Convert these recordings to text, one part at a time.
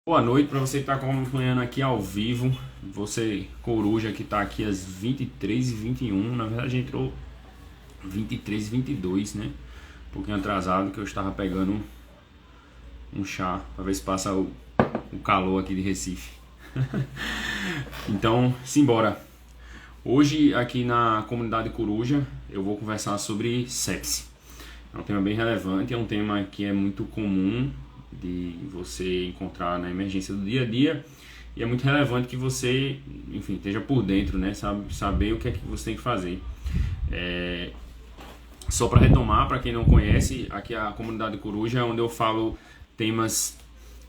Boa noite para você que está acompanhando aqui ao vivo. Você, coruja, que está aqui às 23h21. Na verdade, entrou 23h22, né? Um pouquinho atrasado, que eu estava pegando um chá para ver se passa o calor aqui de Recife. Então, simbora. Hoje, aqui na comunidade coruja, eu vou conversar sobre sepse. É um tema bem relevante, é um tema que é muito comum de você encontrar na emergência do dia a dia, e é muito relevante que você, enfim, esteja por dentro, né? Saber o que é que você tem que fazer. Só para retomar, para quem não conhece, aqui a comunidade coruja é onde eu falo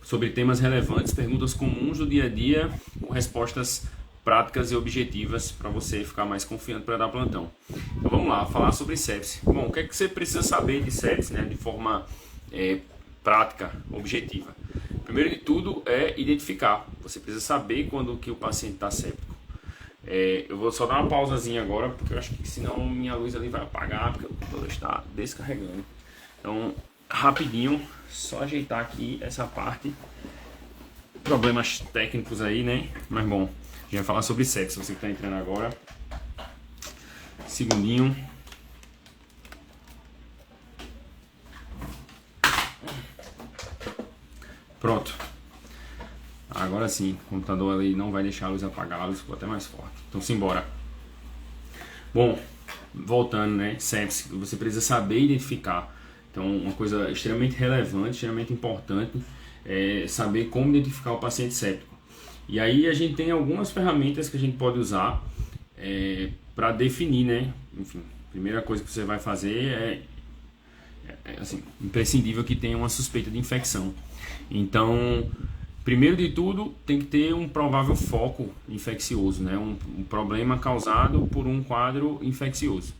sobre temas relevantes, perguntas comuns do dia a dia, com respostas práticas e objetivas para você ficar mais confiante para dar plantão. Então vamos lá, falar sobre sepse. Bom, o que é que você precisa saber de sepse, né, de forma prática, objetiva? Primeiro de tudo é identificar. Você precisa saber quando que o paciente está séptico. Eu vou só dar uma pausazinha agora, porque eu acho que senão minha luz ali vai apagar, porque o computador está descarregando. Então, rapidinho, só ajeitar aqui essa parte. Problemas técnicos aí, né? Mas bom, a gente vai falar sobre sepse. Você que está entrando agora, segundinho. Pronto. Agora sim, o computador ali não vai deixar a luz apagada, a luz ficou até mais forte. Então simbora. Bom, voltando, né? Sepse, você precisa saber identificar. Então, uma coisa extremamente relevante, extremamente importante é saber como identificar o paciente séptico. E aí a gente tem algumas ferramentas que a gente pode usar para definir, né? Enfim, a primeira coisa que você vai fazer é assim, imprescindível que tenha uma suspeita de infecção. Então, primeiro de tudo, tem que ter um provável foco infeccioso, né? Um problema causado por um quadro infeccioso.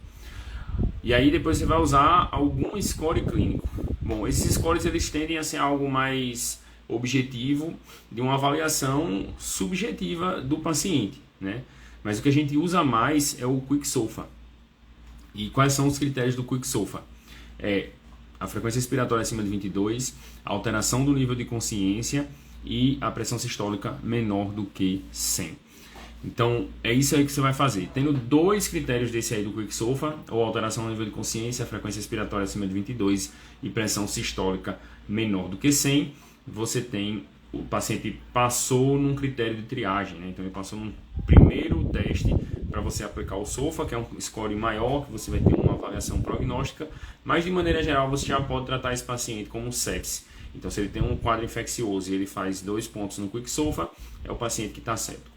E aí depois você vai usar algum score clínico. Bom, esses scores eles tendem a ser algo mais objetivo, de uma avaliação subjetiva do paciente, né? Mas o que a gente usa mais é o Quick SOFA. E quais são os critérios do Quick SOFA? A frequência respiratória acima de 22, a alteração do nível de consciência e a pressão sistólica menor do que 100. Então, é isso aí que você vai fazer. Tendo dois critérios desse aí do Quick SOFA, ou alteração do nível de consciência, a frequência respiratória acima de 22 e pressão sistólica menor do que 100, você tem, o paciente passou num critério de triagem, né? Então ele passou num primeiro teste para você aplicar o SOFA, que é um score maior, que você vai ter uma avaliação prognóstica, mas de maneira geral você já pode tratar esse paciente como sepse. Então, se ele tem um quadro infeccioso e ele faz 2 pontos no Quick SOFA, é o paciente que está séptico.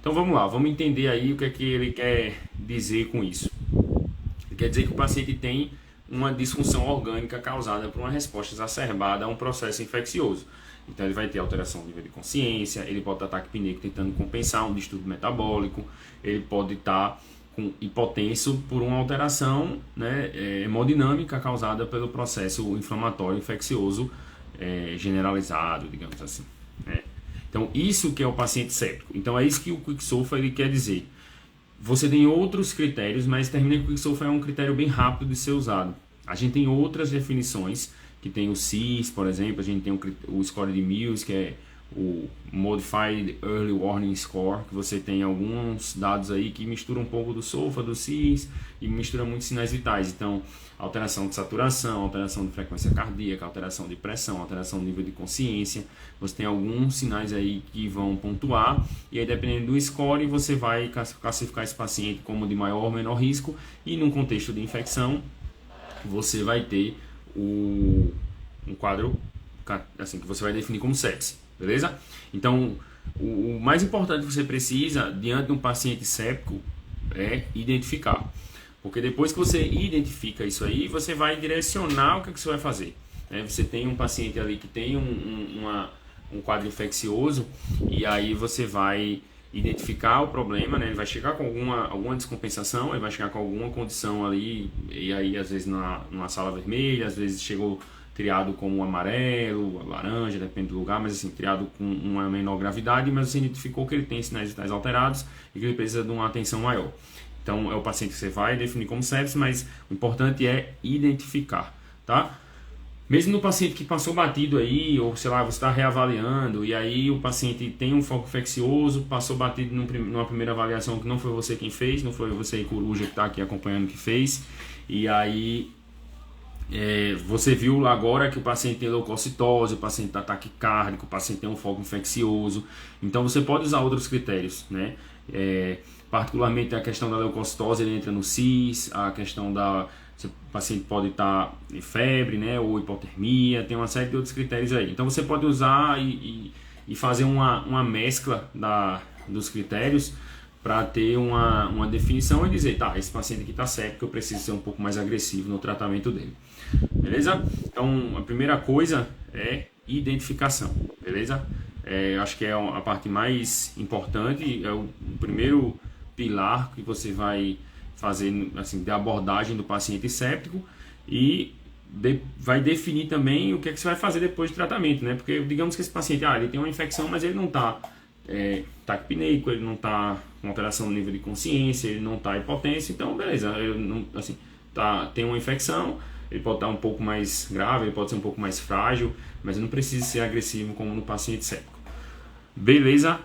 Então vamos lá, vamos entender aí o que é que ele quer dizer com isso. Ele quer dizer que o paciente tem uma disfunção orgânica causada por uma resposta exacerbada a um processo infeccioso. Então ele vai ter alteração do nível de consciência, ele pode estar taquipneico tentando compensar um distúrbio metabólico, ele pode estar com hipotenso por uma alteração, né, hemodinâmica causada pelo processo inflamatório infeccioso generalizado, digamos assim, né? Então isso que é o paciente séptico. Então é isso que o Quick SOFA ele quer dizer. Você tem outros critérios, mas termina que o Quick SOFA é um critério bem rápido de ser usado. A gente tem outras definições, que tem o CIS, por exemplo, a gente tem o score de Mills, que é o Modified Early Warning Score, que você tem alguns dados aí que misturam um pouco do SOFA, do CIS, e mistura muitos sinais vitais. Então, alteração de saturação, alteração de frequência cardíaca, alteração de pressão, alteração do nível de consciência. Você tem alguns sinais aí que vão pontuar, e aí dependendo do score, você vai classificar esse paciente como de maior ou menor risco, e num contexto de infecção, você vai ter um quadro assim, que você vai definir como sepse, beleza? Então, o mais importante que você precisa diante de um paciente séptico é identificar. Porque depois que você identifica isso aí, você vai direcionar o que você vai fazer. Você tem um paciente ali que tem um quadro infeccioso, e aí você vai identificar o problema, né? Ele vai chegar com alguma descompensação, ele vai chegar com alguma condição ali, e aí às vezes numa sala vermelha, às vezes chegou triado como amarelo, laranja, depende do lugar, mas assim, triado com uma menor gravidade, mas você identificou que ele tem sinais vitais alterados e que ele precisa de uma atenção maior. Então é o paciente que você vai definir como sepse, mas o importante é identificar, tá? Mesmo no paciente que passou batido aí, ou sei lá, você está reavaliando, e aí o paciente tem um foco infeccioso, passou batido numa primeira avaliação que não foi você quem fez, não foi você coruja que está aqui acompanhando que fez, e aí você viu agora que o paciente tem leucocitose, o paciente está taquicárdico, o paciente tem um foco infeccioso, então você pode usar outros critérios, né? Particularmente a questão da leucocitose, ele entra no CIS, a questão da... O paciente pode estar em febre, né, ou hipotermia, tem uma série de outros critérios aí. Então você pode usar e fazer uma mescla dos critérios para ter uma definição e dizer, tá, esse paciente aqui está séptico, eu preciso ser um pouco mais agressivo no tratamento dele. Beleza? Então a primeira coisa é identificação, beleza? Acho que é a parte mais importante, é o primeiro pilar que você vai fazer assim, de abordagem do paciente séptico e vai definir também o que é que você vai fazer depois do tratamento, né? Porque digamos que esse paciente, ele tem uma infecção, mas ele não está taquipneico, ele não está com alteração no nível de consciência, ele não está hipotenso, então beleza, tem uma infecção, ele pode estar um pouco mais grave, ele pode ser um pouco mais frágil, mas não precisa ser agressivo como no paciente séptico. Beleza?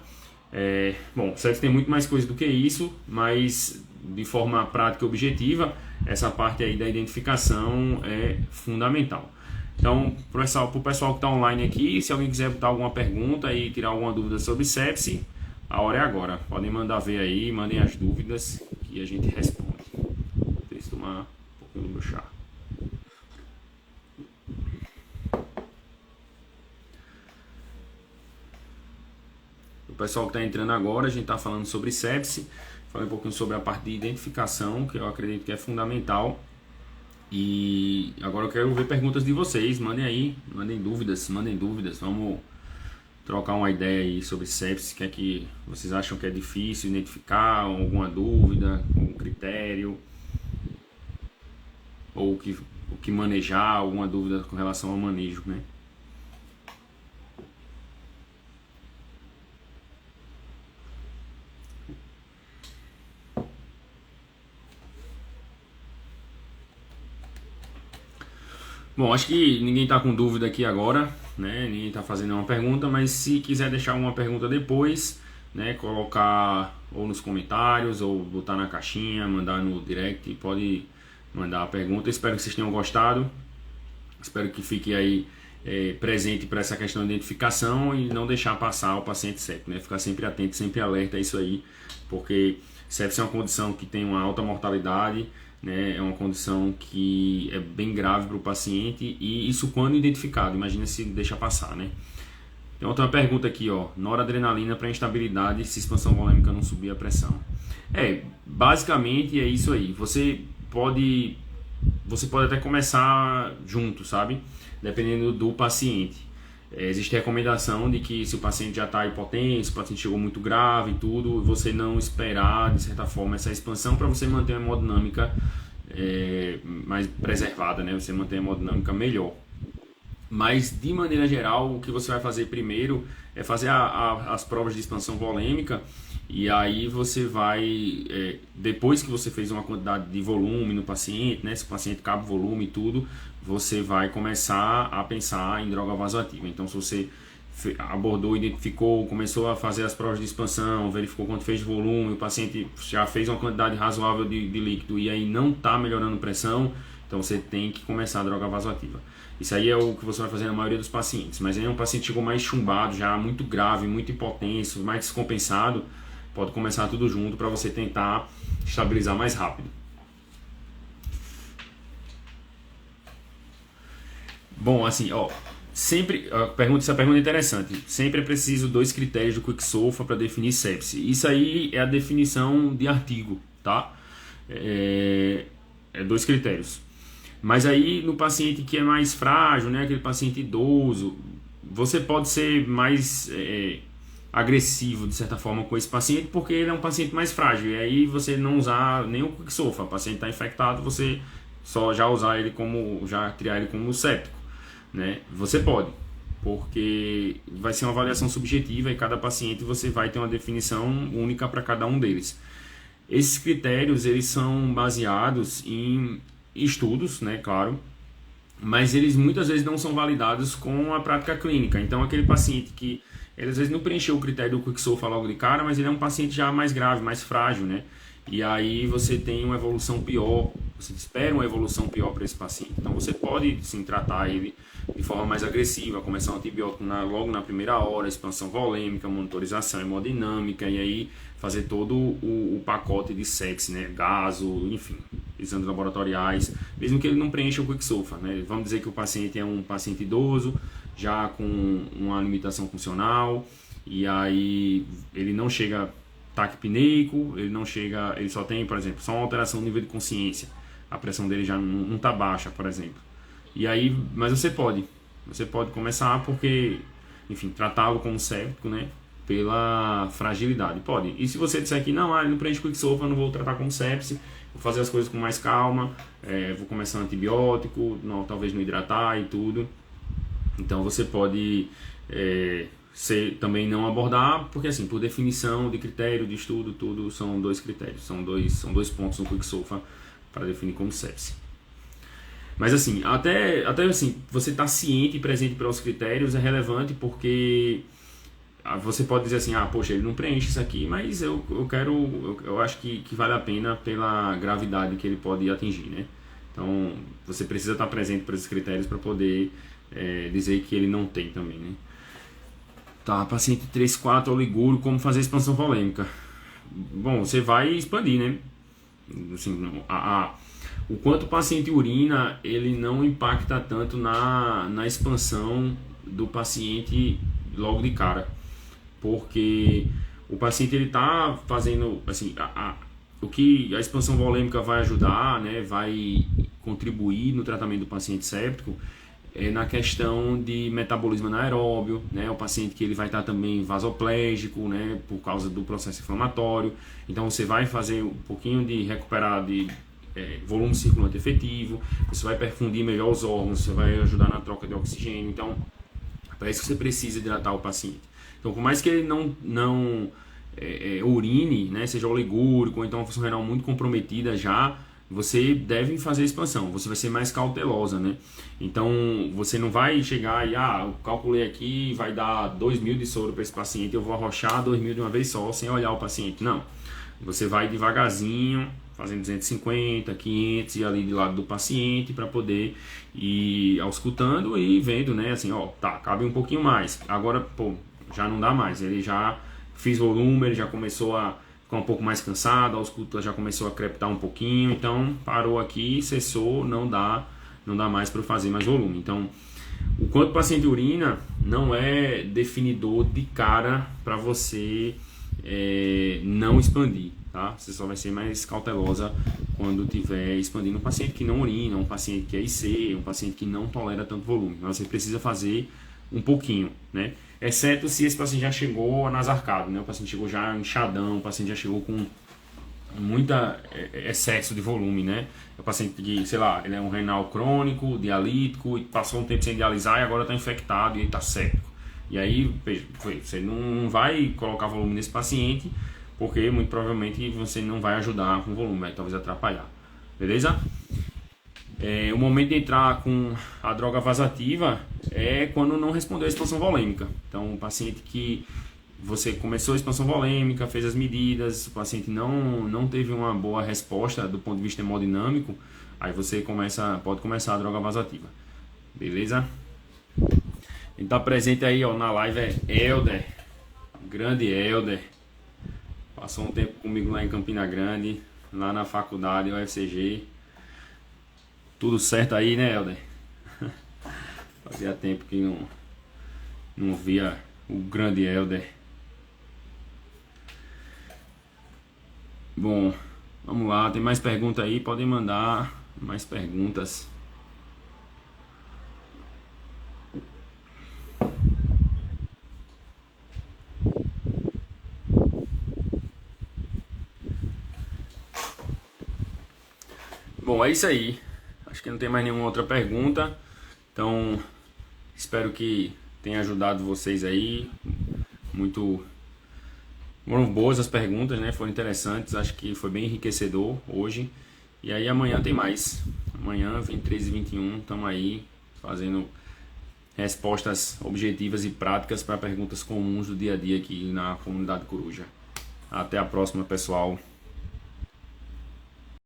Bom, sepsis tem muito mais coisa do que isso, mas de forma prática e objetiva, essa parte aí da identificação é fundamental. Então, para o pessoal que está online aqui, se alguém quiser botar alguma pergunta e tirar alguma dúvida sobre sepsis, a hora é agora. Podem mandar ver aí, mandem as dúvidas que a gente responde. Deixa eu tomar um pouquinho do meu chá. O pessoal que está entrando agora, a gente está falando sobre sepsis. Falei um pouquinho sobre a parte de identificação, que eu acredito que é fundamental. E agora eu quero ver perguntas de vocês. Mandem aí, mandem dúvidas. Vamos trocar uma ideia aí sobre sepsis. O que é que vocês acham que é difícil identificar? Alguma dúvida, algum critério? Ou o que manejar, alguma dúvida com relação ao manejo, né? Bom, acho que ninguém está com dúvida aqui agora, né? Ninguém está fazendo nenhuma pergunta, mas se quiser deixar uma pergunta depois, né? Colocar ou nos comentários, ou botar na caixinha, mandar no direct, pode mandar a pergunta. Espero que vocês tenham gostado, espero que fique aí presente para essa questão de identificação e não deixar passar o paciente séptico, né? Ficar sempre atento, sempre alerta a isso aí, porque sepsis é uma condição que tem uma alta mortalidade, né? É uma condição que é bem grave para o paciente e isso quando identificado, imagina se deixa passar, né? Tem outra pergunta aqui, ó, noradrenalina para instabilidade se expansão volêmica não subir a pressão. Basicamente é isso aí, você pode até começar junto, sabe? Dependendo do paciente. Existe recomendação de que se o paciente já está hipotenso, o paciente chegou muito grave e tudo, você não esperar, de certa forma, essa expansão para você manter a hemodinâmica mais preservada, né? Você manter a hemodinâmica melhor. Mas, de maneira geral, o que você vai fazer primeiro é fazer as provas de expansão volêmica e aí você vai, depois que você fez uma quantidade de volume no paciente, né? Se o paciente cabe volume e tudo, você vai começar a pensar em droga vasoativa. Então, se você abordou, identificou, começou a fazer as provas de expansão, verificou quanto fez de volume, o paciente já fez uma quantidade razoável de líquido e aí não está melhorando pressão, então você tem que começar a droga vasoativa. Isso aí é o que você vai fazer na maioria dos pacientes, mas aí um paciente chegou mais chumbado, já muito grave, muito hipotenso, mais descompensado, pode começar tudo junto para você tentar estabilizar mais rápido. Bom, assim, ó, sempre, essa pergunta é interessante, sempre é preciso 2 critérios do Quick-SOFA para definir sepsis. Isso aí é a definição de artigo, tá? 2 critérios. Mas aí no paciente que é mais frágil, né, aquele paciente idoso, você pode ser mais agressivo de certa forma com esse paciente porque ele é um paciente mais frágil. E aí você não usar nem o Quick-SOFA, o paciente está infectado, você só já usar ele já criar ele como séptico, né? Você pode, porque vai ser uma avaliação subjetiva e cada paciente você vai ter uma definição única para cada um deles. Esses critérios eles são baseados em estudos, né, claro, mas eles muitas vezes não são validados com a prática clínica. Então, aquele paciente que ele às vezes não preencheu o critério do Quicksolve logo de cara, mas ele é um paciente já mais grave, mais frágil, né? E aí você tem uma evolução pior, você espera uma evolução pior para esse paciente. Então você pode sim tratar ele de forma mais agressiva, começar um antibiótico logo na primeira hora, expansão volêmica, monitorização hemodinâmica, e aí fazer todo o pacote de SEX, né? Gaso, enfim, exames laboratoriais, mesmo que ele não preencha o Quicksolve, né? Vamos dizer que o paciente é um paciente idoso, já com uma limitação funcional, e aí ele não chega taquipneico, ele só tem, por exemplo, só uma alteração no nível de consciência, a pressão dele já não está baixa, por exemplo. E aí, mas você pode começar porque, enfim, tratá-lo como séptico, né, pela fragilidade, pode. E se você disser que não, ele não preenche Quicksolve, eu não vou tratar como sepse, vou fazer as coisas com mais calma, vou começar antibiótico, não, talvez não hidratar e tudo, então você pode também não abordar, porque assim, por definição de critério, de estudo, tudo são 2 critérios, são dois pontos no Quicksolve para definir como sepse. Mas assim, até assim, você estar ciente e presente para os critérios é relevante, porque você pode dizer assim, poxa, ele não preenche isso aqui, mas eu acho que vale a pena pela gravidade que ele pode atingir, né? Então, você precisa estar presente para esses critérios para poder dizer que ele não tem também, né? Tá, paciente 3-4 oligúrio, como fazer expansão volêmica? Bom, você vai expandir, né? Assim, o quanto o paciente urina, ele não impacta tanto na expansão do paciente logo de cara. Porque o paciente, ele tá fazendo, assim, o que a expansão volêmica vai ajudar, né? Vai contribuir no tratamento do paciente séptico, na questão de metabolismo anaeróbio, né? O paciente que ele vai estar também vasoplégico, né? Por causa do processo inflamatório. Então você vai fazer um pouquinho de recuperar de volume circulante efetivo, você vai perfundir melhor os órgãos, você vai ajudar na troca de oxigênio. Então, para isso que você precisa hidratar o paciente. Então, por mais que ele não urine, né? Seja oligúrico ou então uma função renal muito comprometida já, você deve fazer expansão, você vai ser mais cautelosa, né? Então, você não vai chegar e, eu calculei aqui, vai dar 2.000 de soro para esse paciente, eu vou arrochar 2.000 de uma vez só, sem olhar o paciente. Não, você vai devagarzinho, fazendo 250, 500 e ali de lado do paciente, para poder ir auscultando e vendo, né? Assim, cabe um pouquinho mais. Agora, já não dá mais, ele já fez volume, ele já começou a ficar um pouco mais cansado, a ausculta já começou a crepitar um pouquinho, então parou aqui, cessou, não dá mais para fazer mais volume. Então, o quanto o paciente urina não é definidor de cara para você não expandir, tá? Você só vai ser mais cautelosa quando estiver expandindo um paciente que não urina, um paciente que é IC, um paciente que não tolera tanto volume. Mas você precisa fazer um pouquinho, né? Exceto se esse paciente já chegou anasarcado, né? O paciente chegou já inchadão, o paciente já chegou com muita excesso de volume, né? O paciente que, sei lá, ele é um renal crônico, dialítico, e passou um tempo sem dialisar e agora está infectado e está séptico. E aí, você não vai colocar volume nesse paciente, porque muito provavelmente você não vai ajudar com volume, vai talvez atrapalhar. Beleza? O momento de entrar com a droga vasativa é quando não respondeu a expansão volêmica. Então, o paciente que você começou a expansão volêmica, fez as medidas, o paciente não teve uma boa resposta do ponto de vista hemodinâmico, aí você pode começar a droga vasativa. Beleza? Quem está presente aí na live é Helder, grande Helder. Passou um tempo comigo lá em Campina Grande, lá na faculdade, UFCG. Tudo certo aí, né, Helder? Fazia tempo que não via o grande Helder. Bom, vamos lá, tem mais perguntas aí? Podem mandar mais perguntas. Bom, é isso aí. Acho que não tem mais nenhuma outra pergunta. Então, espero que tenha ajudado vocês aí. Foram boas as perguntas, né? Foram interessantes. Acho que foi bem enriquecedor hoje. E aí amanhã tem mais. Amanhã, 23 e 21, estamos aí fazendo respostas objetivas e práticas para perguntas comuns do dia a dia aqui na comunidade Coruja. Até a próxima, pessoal.